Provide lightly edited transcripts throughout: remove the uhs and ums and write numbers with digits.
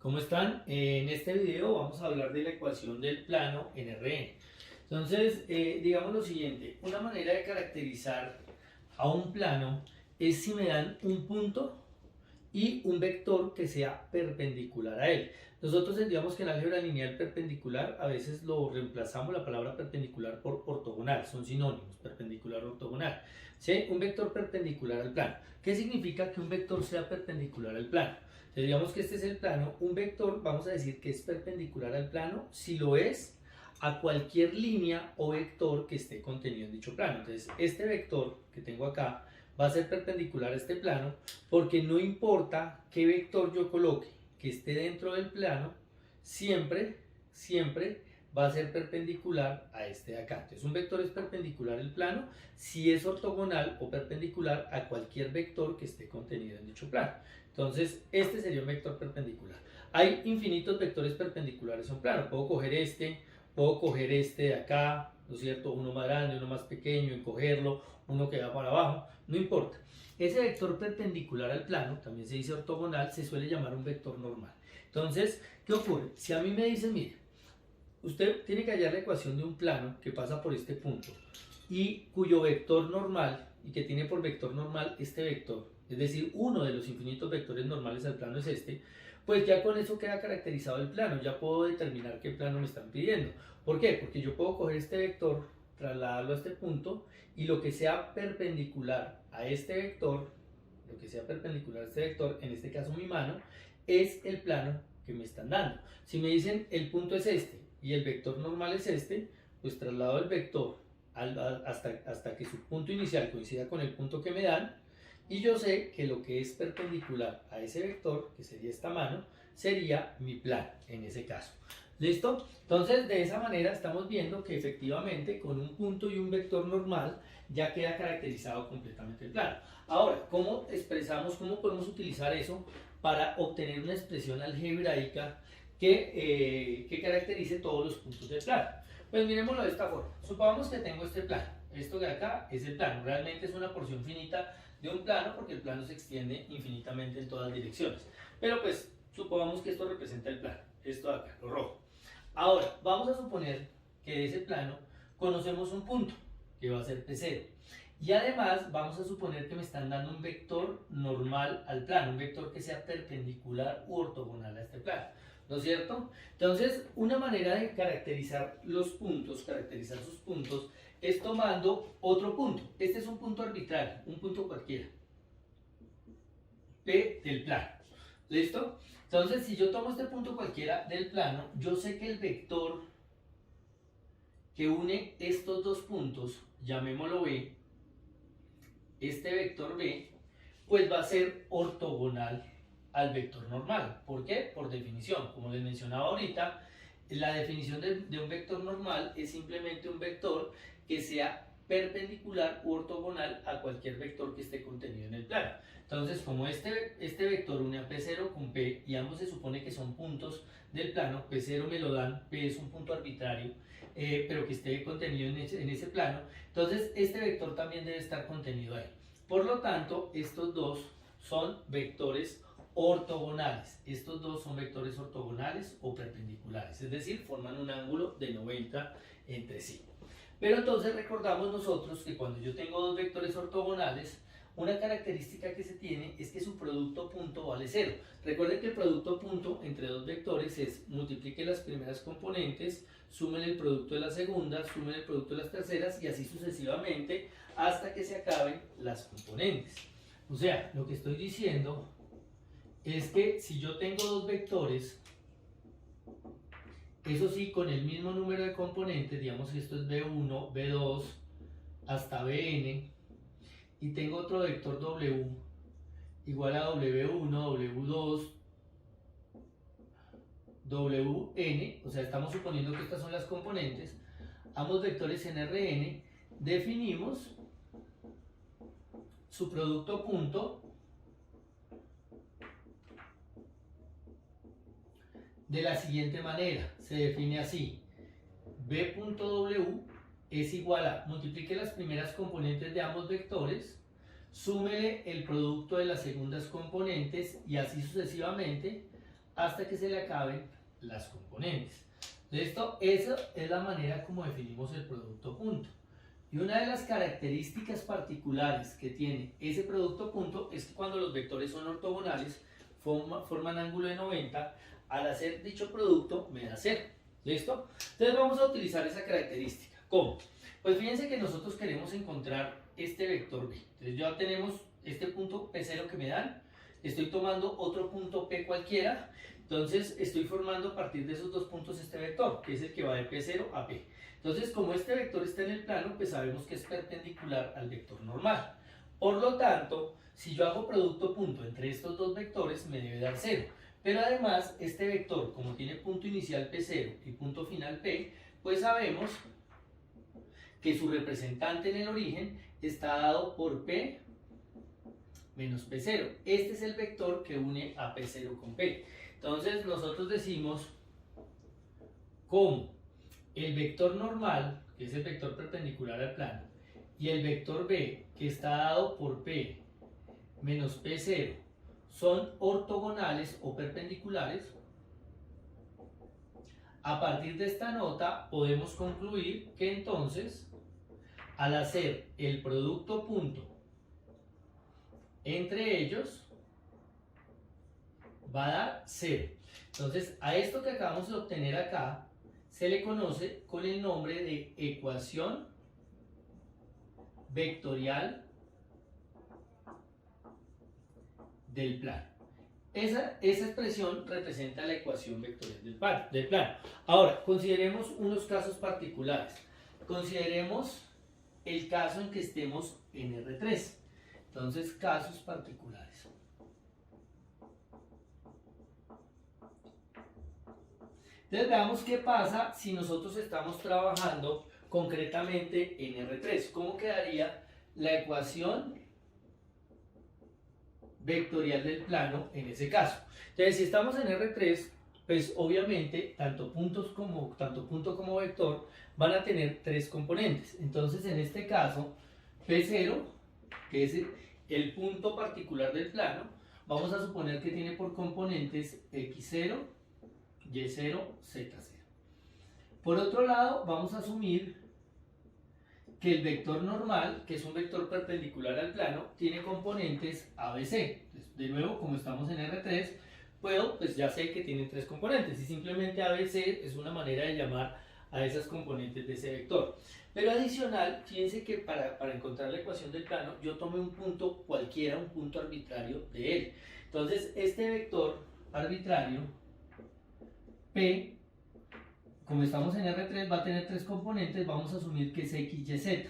¿Cómo están? En este video vamos a hablar de la ecuación del plano en Rn. Entonces, digamos lo siguiente, una manera de caracterizar a un plano es si me dan un punto y un vector que sea perpendicular a él. Nosotros tendríamos que en álgebra lineal perpendicular a veces lo reemplazamos la palabra perpendicular por ortogonal, son sinónimos, perpendicular, ortogonal. ¿Sí? Un vector perpendicular al plano. ¿Qué significa que un vector sea perpendicular al plano? Entonces, digamos que este es el plano, un vector vamos a decir que es perpendicular al plano si lo es a cualquier línea o vector que esté contenido en dicho plano. Entonces, este vector que tengo acá va a ser perpendicular a este plano porque no importa qué vector yo coloque que esté dentro del plano, siempre va a ser perpendicular a este de acá. Entonces un vector es perpendicular al plano si es ortogonal o perpendicular a cualquier vector que esté contenido en dicho plano. Entonces este sería un vector perpendicular. Hay infinitos vectores perpendiculares a un plano. Puedo coger este de acá, ¿no es cierto? Uno más grande, uno más pequeño, encogerlo, uno que va para abajo, no importa. Ese vector perpendicular al plano, también se dice ortogonal, se suele llamar un vector normal. Entonces, ¿qué ocurre? Si a mí me dicen, mire, usted tiene que hallar la ecuación de un plano que pasa por este punto y cuyo vector normal, y que tiene por vector normal este vector, es decir, uno de los infinitos vectores normales al plano es este, pues ya con eso queda caracterizado el plano, ya puedo determinar qué plano me están pidiendo. ¿Por qué? Porque yo puedo coger este vector, trasladarlo a este punto y lo que sea perpendicular a este vector, en este caso mi mano, es el plano que me están dando. Si me dicen el punto es este y el vector normal es este, pues traslado el vector hasta que su punto inicial coincida con el punto que me dan y yo sé que lo que es perpendicular a ese vector, que sería esta mano, sería mi plano en ese caso. ¿Listo? Entonces de esa manera estamos viendo que efectivamente con un punto y un vector normal ya queda caracterizado completamente el plano. Ahora, ¿cómo podemos utilizar eso para obtener una expresión algebraica que caracterice todos los puntos del plano? Pues miremoslo de esta forma. Supongamos que tengo este plano. Esto de acá es el plano. Realmente es una porción finita de un plano porque el plano se extiende infinitamente en todas direcciones. Pero pues supongamos que esto representa el plano. Esto de acá, lo rojo. Ahora, vamos a suponer que de ese plano conocemos un punto, que va a ser P0. Y además vamos a suponer que me están dando un vector normal al plano, un vector que sea perpendicular u ortogonal a este plano, ¿no es cierto? Entonces, una manera de caracterizar sus puntos, es tomando otro punto. Este es un punto arbitrario, un punto cualquiera, P del plano. ¿Listo? Entonces, si yo tomo este punto cualquiera del plano, yo sé que el vector que une estos dos puntos, llamémoslo B, este vector B, pues va a ser ortogonal al vector normal. ¿Por qué? Por definición. Como les mencionaba ahorita, la definición de un vector normal es simplemente un vector que sea perpendicular u ortogonal a cualquier vector que esté contenido en el plano. Entonces, como este vector une a P0 con P y ambos se supone que son puntos del plano, P0 me lo dan, P es un punto arbitrario, pero que esté contenido en ese plano, entonces este vector también debe estar contenido ahí. Por lo tanto, estos dos son vectores ortogonales. Estos dos son vectores ortogonales o perpendiculares, es decir, forman un ángulo de 90 entre sí. Pero entonces recordamos nosotros que cuando yo tengo dos vectores ortogonales, una característica que se tiene es que su producto punto vale 0. Recuerden que el producto punto entre dos vectores es multiplique las primeras componentes, sumen el producto de las segundas, sumen el producto de las terceras y así sucesivamente hasta que se acaben las componentes. O sea, lo que estoy diciendo es que si yo tengo dos vectores, eso sí, con el mismo número de componentes, digamos que esto es B1, B2 hasta Bn, y tengo otro vector W igual a W1, W2, Wn, o sea, estamos suponiendo que estas son las componentes, ambos vectores en Rn, definimos su producto punto de la siguiente manera, se define así, B.W es igual a, multiplique las primeras componentes de ambos vectores, súmele el producto de las segundas componentes y así sucesivamente hasta que se le acaben las componentes. Esa es la manera como definimos el producto punto. Y una de las características particulares que tiene ese producto punto es que cuando los vectores son ortogonales, forman ángulo de 90, al hacer dicho producto me da 0. ¿Listo? Entonces vamos a utilizar esa característica. ¿Cómo? Pues fíjense que nosotros queremos encontrar este vector B. Entonces ya tenemos este punto P0 que me dan, estoy tomando otro punto P cualquiera, entonces estoy formando a partir de esos dos puntos este vector, que es el que va de P0 a P. Entonces como este vector está en el plano, pues sabemos que es perpendicular al vector normal. Por lo tanto, si yo hago producto punto entre estos dos vectores, me debe dar 0. Pero además, este vector, como tiene punto inicial P0 y punto final P, pues sabemos que su representante en el origen está dado por P menos P0. Este es el vector que une a P0 con P. Entonces nosotros decimos como el vector normal, que es el vector perpendicular al plano, y el vector B, que está dado por P menos P0, son ortogonales o perpendiculares. A partir de esta nota podemos concluir que entonces, al hacer el producto punto entre ellos, va a dar 0. Entonces, a esto que acabamos de obtener acá, se le conoce con el nombre de ecuación vectorial del plano. Esa expresión representa la ecuación vectorial del plano. Ahora, consideremos unos casos particulares. Consideremos el caso en que estemos en R3. Entonces, casos particulares. Entonces, veamos qué pasa si nosotros estamos trabajando concretamente en R3. ¿Cómo quedaría la ecuación vectorial del plano en ese caso? Entonces, si estamos en R3, pues obviamente tanto punto como vector van a tener tres componentes. Entonces, en este caso, P0, que es el punto particular del plano, vamos a suponer que tiene por componentes X0, Y0, Z0. Por otro lado, vamos a asumir que el vector normal, que es un vector perpendicular al plano, tiene componentes ABC. Entonces, de nuevo, como estamos en R3, pues ya sé que tiene tres componentes y simplemente ABC es una manera de llamar a esas componentes de ese vector. Pero adicional, fíjense que para encontrar la ecuación del plano, yo tomé un punto cualquiera, un punto arbitrario de él. Entonces, este vector arbitrario, P, como estamos en R3, va a tener tres componentes, vamos a asumir que es X, Y, Z.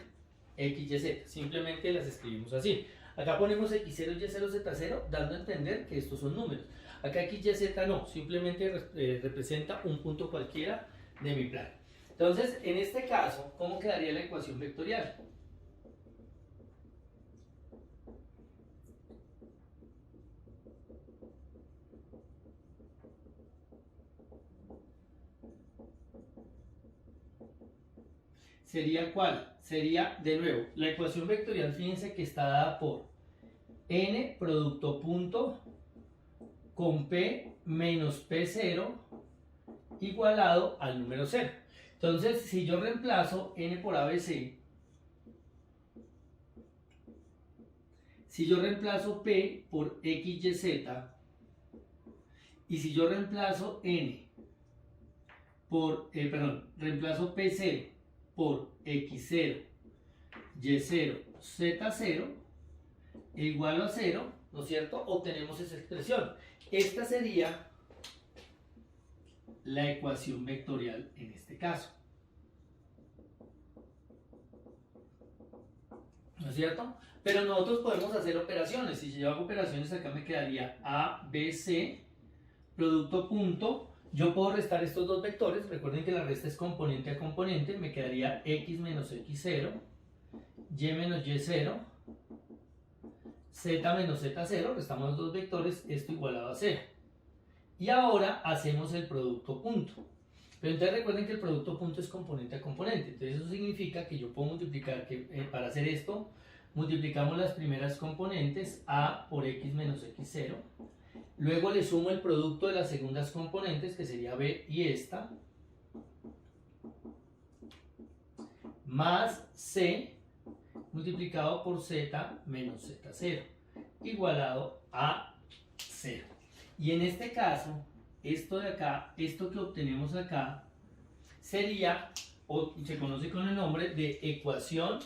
X, Y, Z, simplemente las escribimos así. Acá ponemos X0, Y0, Z0, dando a entender que estos son números. Acá X, Y, Z no, simplemente representa un punto cualquiera de mi plano. Entonces, en este caso, ¿cómo quedaría la ecuación vectorial? ¿Sería cuál? Sería, de nuevo, la ecuación vectorial, fíjense que está dada por n producto punto con p menos p0 igualado al número 0. Entonces, si yo reemplazo n por ABC, si yo reemplazo p por xyz, y si yo reemplazo n por, reemplazo p0 por x0, y0, z0 igual a 0, ¿no es cierto? Obtenemos esa expresión. Esta sería la ecuación vectorial en este caso. ¿No es cierto? Pero nosotros podemos hacer operaciones. Si yo hago operaciones, acá me quedaría A, B, C, producto punto. Yo puedo restar estos dos vectores. Recuerden que la resta es componente a componente. Me quedaría X menos X0, Y menos Y0, Z menos Z0. Restamos los dos vectores. Esto igualado a 0. Y ahora hacemos el producto punto. Pero entonces recuerden que el producto punto es componente a componente. Entonces eso significa que yo puedo multiplicar, para hacer esto, multiplicamos las primeras componentes, A por X menos X0, luego le sumo el producto de las segundas componentes, que sería B y esta, más C multiplicado por Z menos Z0, igualado a 0. Y en este caso, esto de acá, esto que obtenemos acá, sería, o se conoce con el nombre de ecuación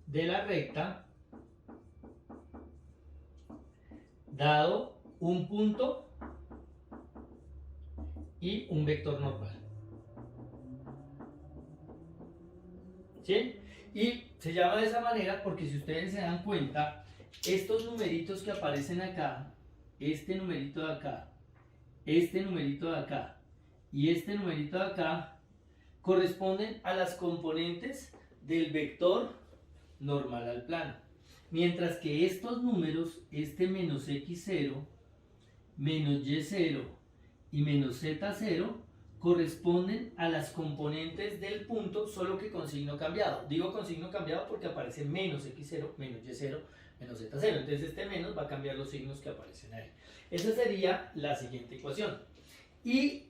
de la recta dado un punto y un vector normal. ¿Sí? Y se llama de esa manera porque si ustedes se dan cuenta, estos numeritos que aparecen acá, este numerito de acá, este numerito de acá y este numerito de acá, corresponden a las componentes del vector normal al plano. Mientras que estos números, este menos x0, menos y0 y menos z0, corresponden a las componentes del punto, solo que con signo cambiado. Digo con signo cambiado porque aparece menos x0, menos y0, menos z0. Entonces este menos va a cambiar los signos que aparecen ahí. Esa sería la siguiente ecuación. Y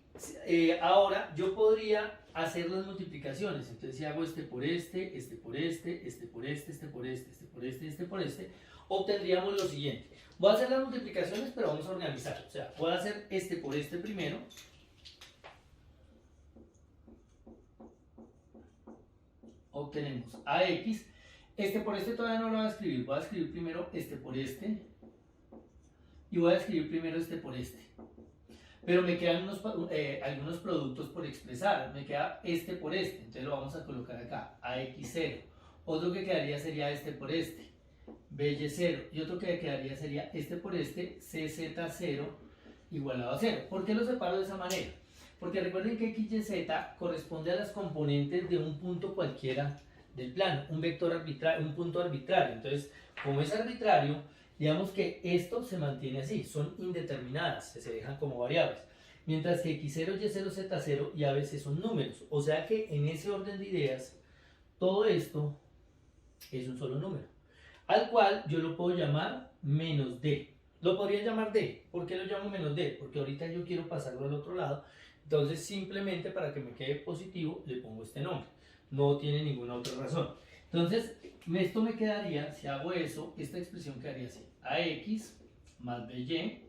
ahora yo podría hacer las multiplicaciones. Entonces si hago este por este, este por este, este por este, este por este, este por este, este por este, obtendríamos lo siguiente. Voy a hacer las multiplicaciones, pero vamos a organizar. O sea, voy a hacer este por este primero. Obtenemos AX. Este por este todavía no lo voy a escribir. Voy a escribir primero este por este. Y voy a escribir primero este por este. Pero me quedan algunos productos por expresar. Me queda este por este. Entonces lo vamos a colocar acá. AX0. Otro que quedaría sería este por este. BY0. Y otro que quedaría sería este por este. CZ0 igualado a 0. ¿Por qué lo separo de esa manera? Porque recuerden que x y z corresponde a las componentes de un punto cualquiera del plano, un vector arbitrario, un punto arbitrario. Entonces, como es arbitrario, digamos que esto se mantiene así, son indeterminadas, se dejan como variables. Mientras que x0, y0, z0 y a veces son números. O sea que en ese orden de ideas, todo esto es un solo número, al cual yo lo puedo llamar menos d. Lo podría llamar d. ¿Por qué lo llamo menos d? Porque ahorita yo quiero pasarlo al otro lado. Entonces simplemente para que me quede positivo le pongo este nombre. No tiene ninguna otra razón. Entonces esto me quedaría, si hago eso, esta expresión quedaría así. AX más BY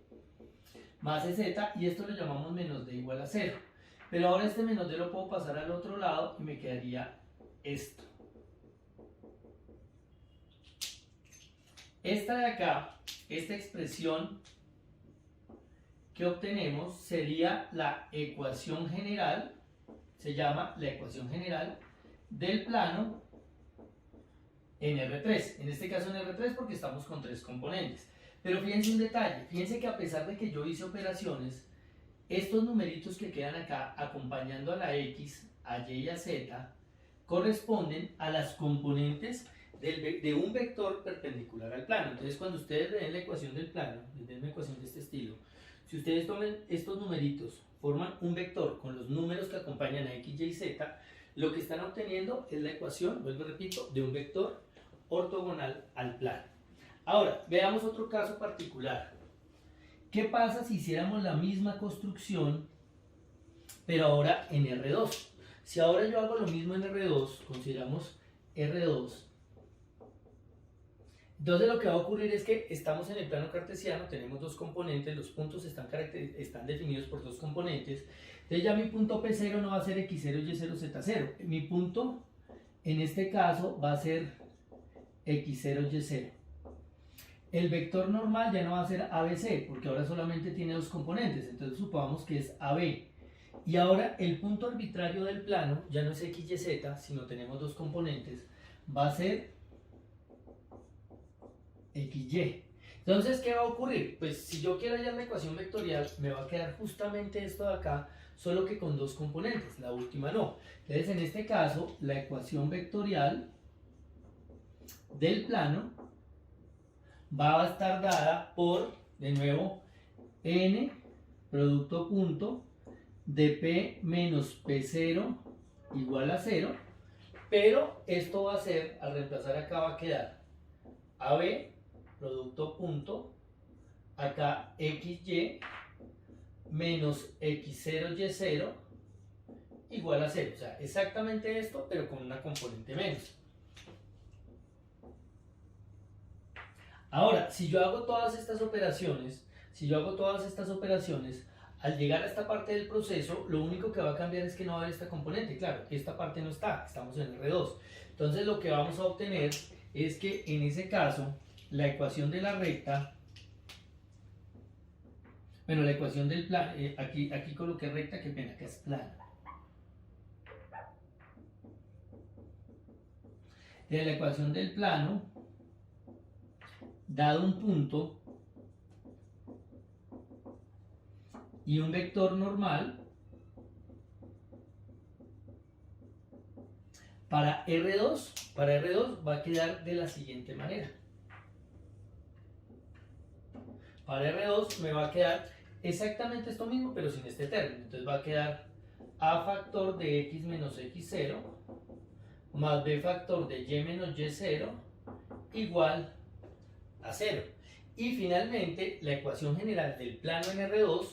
más EZ, y esto lo llamamos menos d igual a 0. Pero ahora este menos d lo puedo pasar al otro lado y me quedaría esto. Esta de acá, esta expresión que obtenemos sería la ecuación general, se llama la ecuación general del plano en R3. En este caso en R3 porque estamos con tres componentes. Pero fíjense un detalle, fíjense que a pesar de que yo hice operaciones, estos numeritos que quedan acá acompañando a la X, a Y y a Z, corresponden a las componentes de un vector perpendicular al plano. Entonces cuando ustedes den la ecuación del plano, les den una ecuación de este estilo, si ustedes toman estos numeritos, forman un vector con los números que acompañan a X, Y, Z, lo que están obteniendo es la ecuación, vuelvo y repito, de un vector ortogonal al plano. Ahora, veamos otro caso particular. ¿Qué pasa si hiciéramos la misma construcción, pero ahora en R2? Si ahora yo hago lo mismo en R2, consideramos R2, entonces lo que va a ocurrir es que estamos en el plano cartesiano, tenemos dos componentes, los puntos están definidos por dos componentes. Entonces ya mi punto P0 no va a ser X0, Y0, Z0. Mi punto en este caso va a ser X0, Y0. El vector normal ya no va a ser ABC, porque ahora solamente tiene dos componentes, entonces supongamos que es AB. Y ahora el punto arbitrario del plano ya no es X, Y, Z, sino tenemos dos componentes, va a ser XY. Entonces, ¿qué va a ocurrir? Pues si yo quiero hallar la ecuación vectorial, me va a quedar justamente esto de acá, solo que con dos componentes, la última no. Entonces, en este caso, la ecuación vectorial del plano va a estar dada por, de nuevo, n producto punto de P menos P0 igual a 0, pero esto va a ser, al reemplazar acá va a quedar AB producto punto, acá xy menos x0y0 igual a 0. O sea, exactamente esto, pero con una componente menos. Ahora, si yo hago todas estas operaciones, al llegar a esta parte del proceso, lo único que va a cambiar es que no va a haber esta componente. Claro, esta parte no está, estamos en R2. Entonces lo que vamos a obtener es que en ese caso, la ecuación de la recta, bueno, la ecuación del plano, aquí coloqué recta, qué pena, que es plana. De la ecuación del plano, dado un punto y un vector normal, para R2 va a quedar de la siguiente manera. Para R2 me va a quedar exactamente esto mismo, pero sin este término. Entonces va a quedar A factor de X menos X0 más B factor de Y menos Y0 igual a 0. Y finalmente, la ecuación general del plano en R2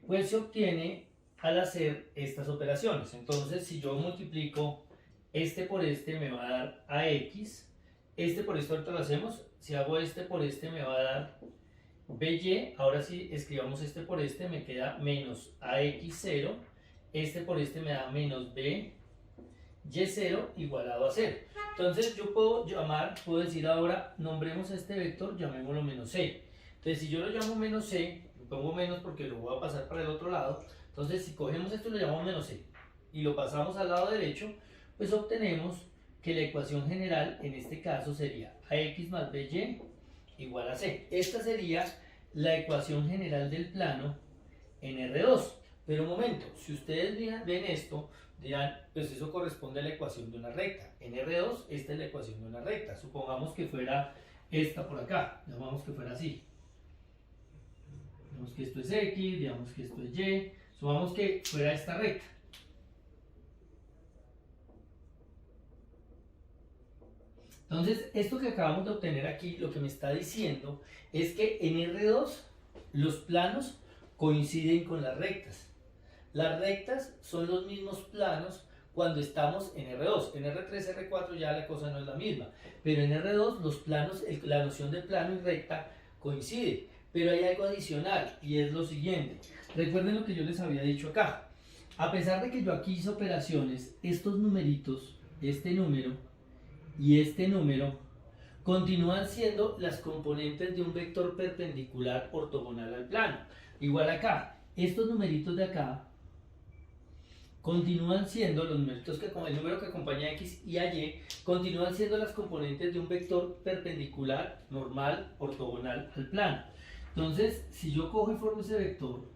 pues se obtiene al hacer estas operaciones. Entonces, si yo multiplico este por este, me va a dar AX. Este por esto ahorita lo hacemos. Si hago este por este, me va a dar BY. Ahora si escribamos este por este, me queda menos AX0. Este por este me da menos BY0 igualado a 0. Entonces yo puedo decir ahora, nombremos a este vector, llamémoslo menos C. Entonces si yo lo llamo menos C, lo pongo menos porque lo voy a pasar para el otro lado. Entonces si cogemos esto y lo llamamos menos C y lo pasamos al lado derecho, pues obtenemos que la ecuación general en este caso sería AX más BY igual a C. Esta sería la ecuación general del plano en R2. Pero un momento, si ustedes ven esto, dirán, pues eso corresponde a la ecuación de una recta. En R2, esta es la ecuación de una recta. Supongamos que fuera esta por acá, llamamos que fuera así. Digamos que esto es X, digamos que esto es Y, supongamos que fuera esta recta. Entonces, esto que acabamos de obtener aquí, lo que me está diciendo es que en R2 los planos coinciden con las rectas. Las rectas son los mismos planos cuando estamos en R2. En R3, R4 ya la cosa no es la misma. Pero en R2 los planos, la noción de plano y recta coincide. Pero hay algo adicional y es lo siguiente. Recuerden lo que yo les había dicho acá. A pesar de que yo aquí hice operaciones, estos numeritos, este número y este número, continúan siendo las componentes de un vector perpendicular ortogonal al plano. Igual acá, estos numeritos de acá continúan siendo los numeritos el número que acompaña a X y a Y, continúan siendo las componentes de un vector perpendicular normal ortogonal al plano. Entonces, si yo cojo y formo ese vector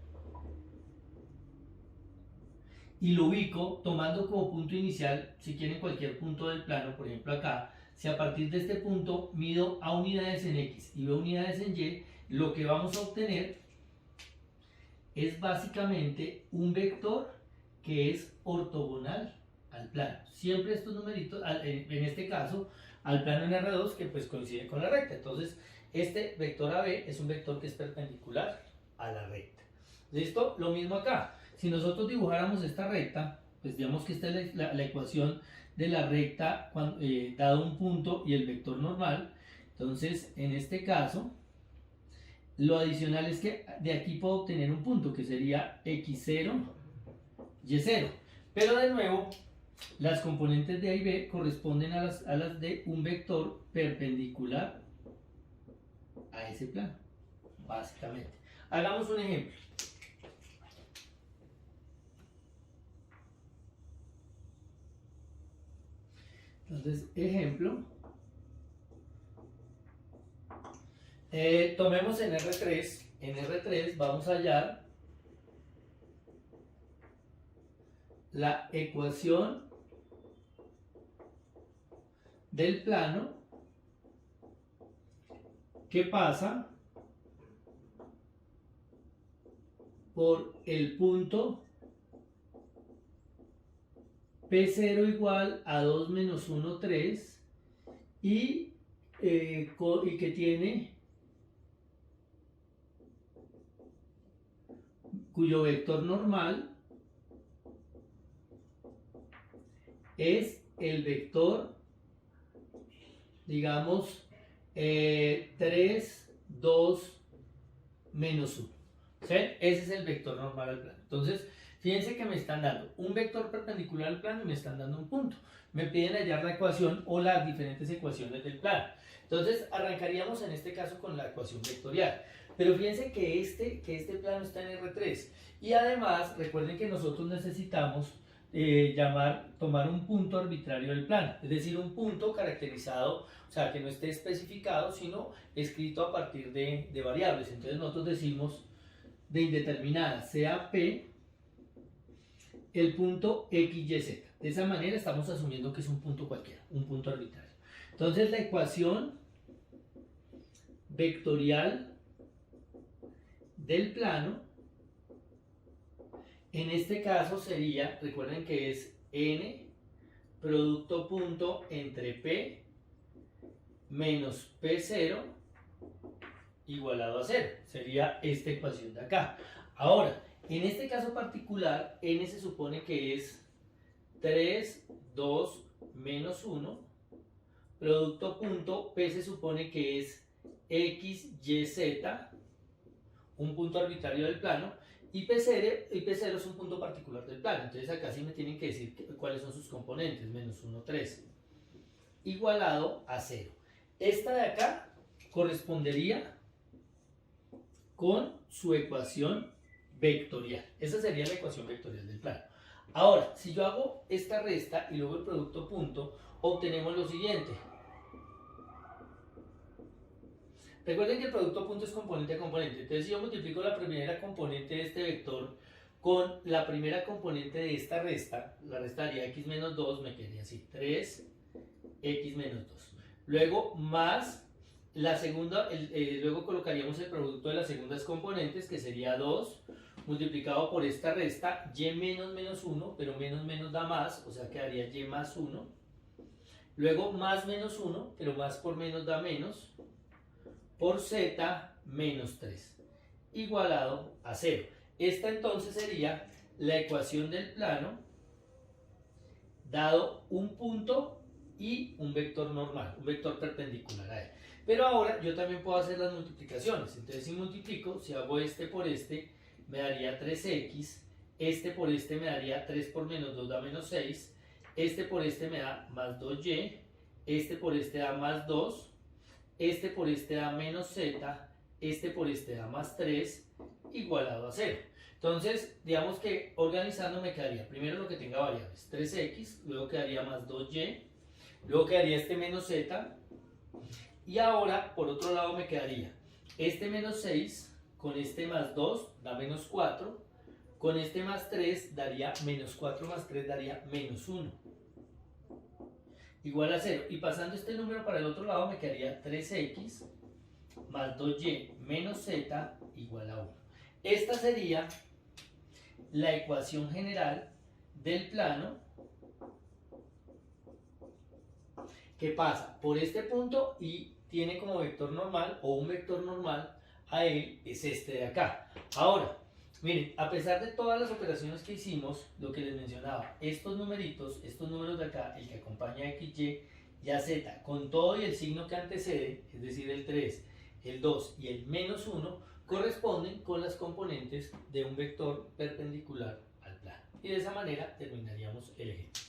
y lo ubico tomando como punto inicial, si quieren cualquier punto del plano, por ejemplo acá, si a partir de este punto mido A unidades en X y B unidades en Y, lo que vamos a obtener es básicamente un vector que es ortogonal al plano. Siempre estos numeritos, en este caso, al plano en R2, que pues coincide con la recta. Entonces, este vector AB es un vector que es perpendicular a la recta. ¿Listo? Lo mismo acá. Si nosotros dibujáramos esta recta, pues digamos que esta es la ecuación de la recta dado un punto y el vector normal. Entonces, en este caso, lo adicional es que de aquí puedo obtener un punto que sería x0, y0. Pero de nuevo, las componentes de A y B corresponden a las de un vector perpendicular a ese plano, básicamente. Hagamos un ejemplo. Entonces, ejemplo. Tomemos en R3. En R3 vamos a hallar la ecuación del plano que pasa por el punto P0 igual a 2 menos 1, 3 y que tiene cuyo vector normal es el vector, digamos, 3, 2, menos 1. ¿Sí? Ese es el vector normal al plano. Entonces, fíjense que me están dando un vector perpendicular al plano y me están dando un punto. Me piden hallar la ecuación o las diferentes ecuaciones del plano. Entonces, arrancaríamos en este caso con la ecuación vectorial. Pero fíjense que este plano está en R3. Y además, recuerden que nosotros necesitamos tomar un punto arbitrario del plano. Es decir, un punto caracterizado, o sea, que no esté especificado, sino escrito a partir de variables. Entonces, nosotros decimos de indeterminada, sea P, el punto X, Y, Z. De esa manera estamos asumiendo que es un punto cualquiera, un punto arbitrario. Entonces la ecuación vectorial del plano, en este caso sería, recuerden que es N producto punto entre P menos P0 igualado a 0. Sería esta ecuación de acá. Ahora, en este caso particular, N se supone que es 3, 2, menos 1. Producto punto, P se supone que es X, Y, Z, un punto arbitrario del plano. Y P0 es un punto particular del plano. Entonces acá sí me tienen que decir cuáles son sus componentes. Menos 1, 3. Igualado a 0. Esta de acá correspondería con su ecuación vectorial. Esa sería la ecuación vectorial del plano. Ahora, si yo hago esta resta y luego el producto punto, obtenemos lo siguiente. Recuerden que el producto punto es componente a componente. Entonces, si yo multiplico la primera componente de este vector con la primera componente de esta resta, la resta haría x menos 2, me quedaría así, 3x menos 2. Luego, más la segunda, luego colocaríamos el producto de las segundas componentes, que sería 2 multiplicado por esta resta, y menos menos 1, pero menos menos da más, o sea quedaría y más 1. Luego más menos 1, pero más por menos da menos, por z menos 3, igualado a 0. Esta entonces sería la ecuación del plano, dado un punto y un vector normal, un vector perpendicular a él. Pero ahora yo también puedo hacer las multiplicaciones. Entonces si multiplico, si hago este por este, me daría 3x, este por este me daría 3 por menos 2 da menos 6, este por este me da más 2y, este por este da más 2, este por este da menos z, este por este da más 3, igualado a 0. Entonces, digamos que organizando me quedaría primero lo que tenga variables, 3x, luego quedaría más 2y, luego quedaría este menos z, y ahora por otro lado me quedaría este menos 6 con este más 2 da menos 4, con este más 3 daría menos 4 más 3 daría menos 1, igual a 0. Y pasando este número para el otro lado me quedaría 3x más 2y menos z igual a 1. Esta sería la ecuación general del plano que pasa por este punto y tiene como vector normal o un vector normal a él, es este de acá. Ahora, miren, a pesar de todas las operaciones que hicimos, lo que les mencionaba, estos numeritos, estos números de acá, el que acompaña a x, y a z, con todo y el signo que antecede, es decir, el 3, el 2 y el menos 1, corresponden con las componentes de un vector perpendicular al plano. Y de esa manera terminaríamos el ejemplo.